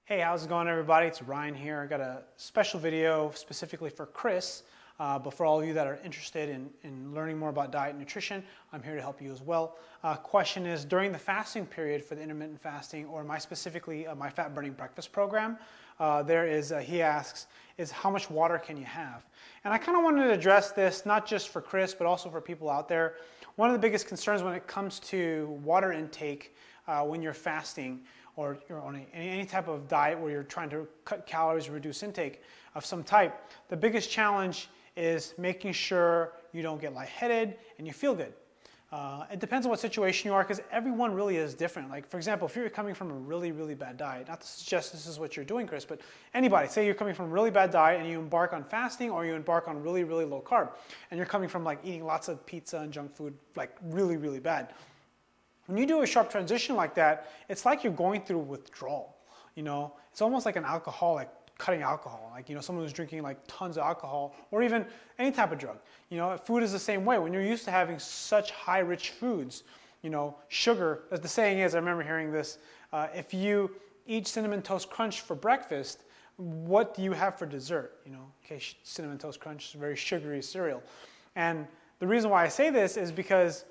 Hey, how's it going, everybody? It's Ryan here. I got a special video specifically for Chris, but for all of you that are interested in learning more about diet and nutrition, I'm here to help you as well. Question is, during the fasting period for the intermittent fasting, or specifically my fat burning breakfast program, he asks, is how much water can you have? And I kind of wanted to address this not just for Chris, but also for people out there. One of the biggest concerns when it comes to water intake when you're fasting, or you're on any type of diet where you're trying to cut calories or reduce intake of some type, the biggest challenge is making sure you don't get lightheaded and you feel good. It depends on what situation you are, because everyone really is different. Like, for example, if you're coming from a really, really bad diet, not to suggest this is what you're doing, Chris, but anybody, say you're coming from a really bad diet and you embark on fasting, or you embark on really, really low carb, and you're coming from like eating lots of pizza and junk food, like really, really bad. When you do a sharp transition like that, it's like you're going through withdrawal. You know, it's almost like an alcoholic cutting alcohol, like, you know, someone who's drinking like tons of alcohol, or even any type of drug. You know, food is the same way. When you're used to having such high rich foods, you know, sugar, as the saying is, I remember hearing this, if you eat Cinnamon Toast Crunch for breakfast, what do you have for dessert? You know, okay, Cinnamon Toast Crunch is a very sugary cereal. And the reason why I say this is because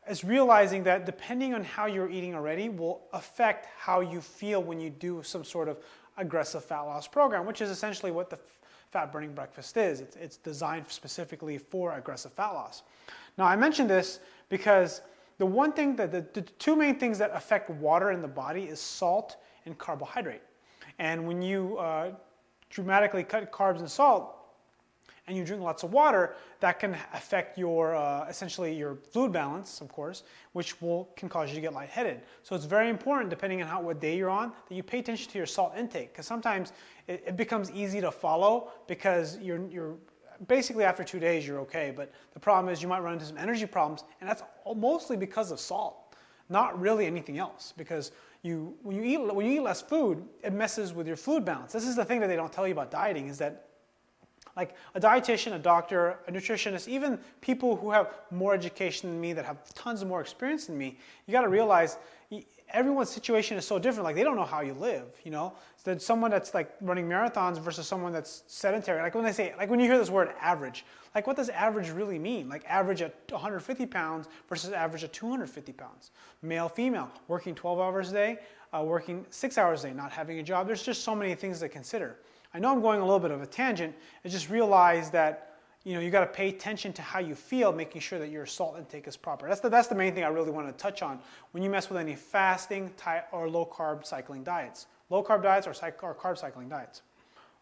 it's realizing that depending on how you're eating already will affect how you feel when you do some sort of aggressive fat loss program, which is essentially what the fat burning breakfast is. It's designed specifically for aggressive fat loss. Now, I mentioned this because the one thing that the two main things that affect water in the body is salt and carbohydrate. And when you dramatically cut carbs and salt, and you drink lots of water, that can affect your essentially your fluid balance, of course, which can cause you to get lightheaded. So it's very important, depending on what day you're on, that you pay attention to your salt intake, because sometimes it becomes easy to follow, because you're basically after 2 days you're okay, but the problem is you might run into some energy problems, and that's mostly because of salt, not really anything else. Because when you eat less food, it messes with your fluid balance. This is the thing that they don't tell you about dieting, is that like a dietitian, a doctor, a nutritionist, even people who have more education than me, that have tons of more experience than me, you got to realize everyone's situation is so different. Like, they don't know how you live, you know? So that someone that's like running marathons versus someone that's sedentary. Like when they say, like when you hear this word average, like what does average really mean? Like average at 150 pounds versus average at 250 pounds. Male, female, working 12 hours a day, working 6 hours a day, not having a job. There's just so many things to consider. I know I'm going a little bit of a tangent. I just realized that, you know, you got to pay attention to how you feel, making sure that your salt intake is proper. That's the main thing I really want to touch on when you mess with any fasting or low carb cycling diets. Low carb diets or carb cycling diets.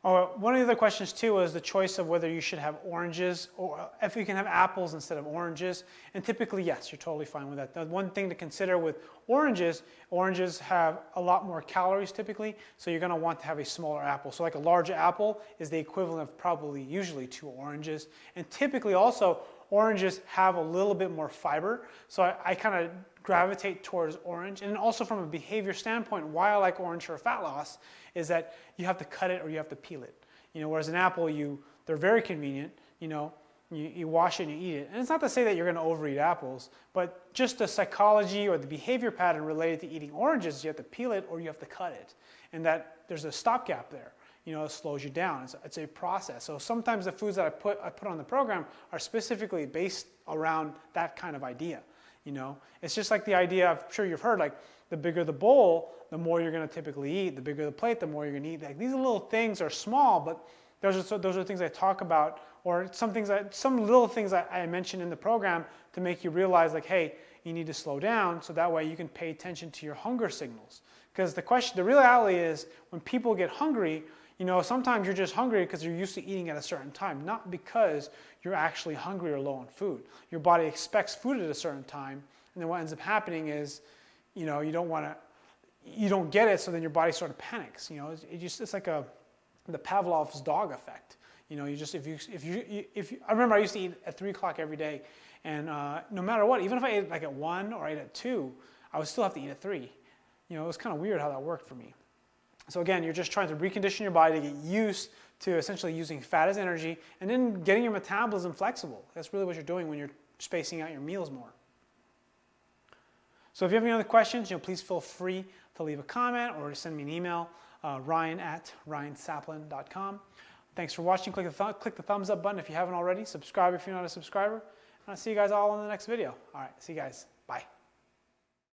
One of the other questions too was the choice of whether you should have oranges, or if you can have apples instead of oranges. And typically, yes, you're totally fine with that. The one thing to consider with oranges have a lot more calories typically, so you're going to want to have a smaller apple. So like a large apple is the equivalent of usually 2 oranges. And typically also, oranges have a little bit more fiber, so I kind of gravitate towards orange. And also from a behavior standpoint, why I like orange for fat loss is that you have to cut it or you have to peel it. You know, whereas an apple, they're very convenient. You know, you wash it and you eat it. And it's not to say that you're going to overeat apples, but just the psychology or the behavior pattern related to eating oranges, you have to peel it or you have to cut it, and that there's a stopgap there. You know, it slows you down. It's a process. So sometimes the foods that I put on the program are specifically based around that kind of idea. You know, it's just like the idea, I'm sure you've heard, like the bigger the bowl, the more you're going to typically eat. The bigger the plate, the more you're going to eat. Like, these little things are small, but those are things I talk about, or some little things I mention in the program to make you realize, like, hey, you need to slow down, so that way you can pay attention to your hunger signals. Because the reality is, when people get hungry, you know, sometimes you're just hungry because you're used to eating at a certain time, not because you're actually hungry or low on food. Your body expects food at a certain time, and then what ends up happening is, you know, you don't get it, so then your body sort of panics. You know, it's like the Pavlov's dog effect. You know, I remember I used to eat at 3 o'clock every day, and no matter what, even if I ate like at 1 or I ate at 2, I would still have to eat at 3. You know, it was kind of weird how that worked for me. So again, you're just trying to recondition your body to get used to essentially using fat as energy, and then getting your metabolism flexible. That's really what you're doing when you're spacing out your meals more. So if you have any other questions, please feel free to leave a comment or to send me an email. Ryan at ryansaplin.com. Thanks for watching. Click the thumbs up button if you haven't already. Subscribe if you're not a subscriber. And I'll see you guys all in the next video. All right, see you guys. Bye.